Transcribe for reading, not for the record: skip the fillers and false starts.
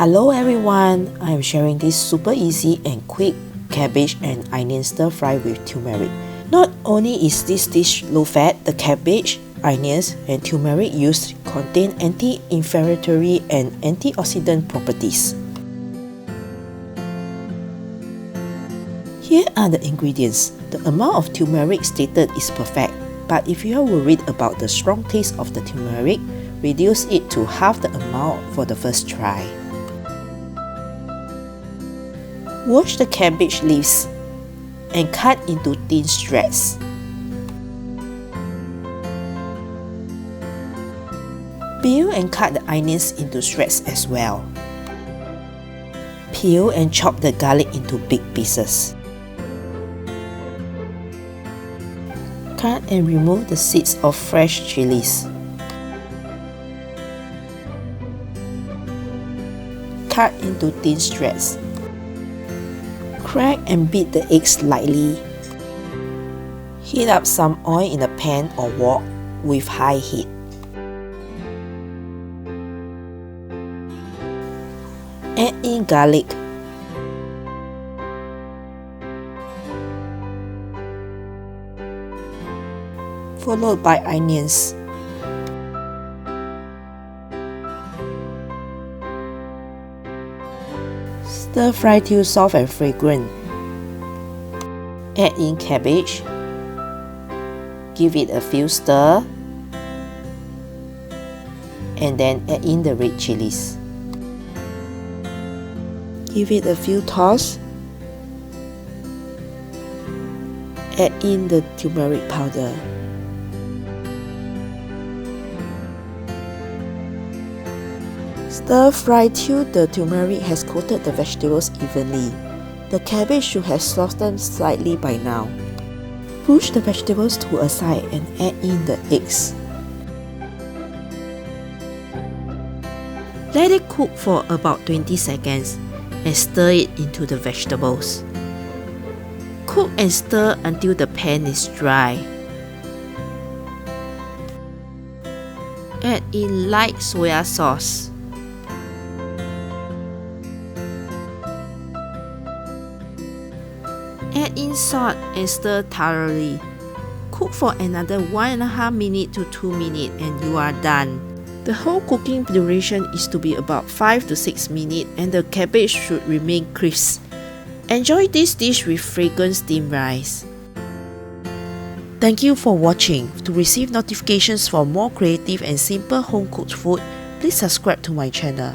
Hello everyone, I am sharing this super easy and quick cabbage and onion stir fry with turmeric. Not only is this dish low fat, the cabbage, onions and turmeric used contain anti-inflammatory and antioxidant properties. Here are the ingredients. The amount of turmeric stated is perfect, but if you are worried about the strong taste of the turmeric, reduce it to half the amount for the first try. Wash the cabbage leaves and cut into thin shreds. Peel and cut the onions into shreds as well. Peel and chop the garlic into big pieces. Cut and remove the seeds of fresh chilies. Cut into thin shreds. Crack and beat the eggs lightly. Heat up some oil in a pan or wok with high heat. Add in garlic. Followed by onions. Stir fry till soft and fragrant. Add in cabbage. Give it a few stir. And then add in the red chilies. Give it a few toss. Add in the turmeric powder. Stir fry till the turmeric has coated the vegetables evenly. The cabbage should have softened slightly by now. Push the vegetables to a side and add in the eggs. Let it cook for about 20 seconds and stir it into the vegetables. Cook and stir until the pan is dry. Add in light soya sauce. Add in salt and stir thoroughly. Cook for another 1.5 minutes to 2 minutes and you are done. The whole cooking duration is to be about 5 to 6 minutes and the cabbage should remain crisp. Enjoy this dish with fragrant steamed rice. Thank you for watching. To receive notifications for more creative and simple home cooked food, please subscribe to my channel.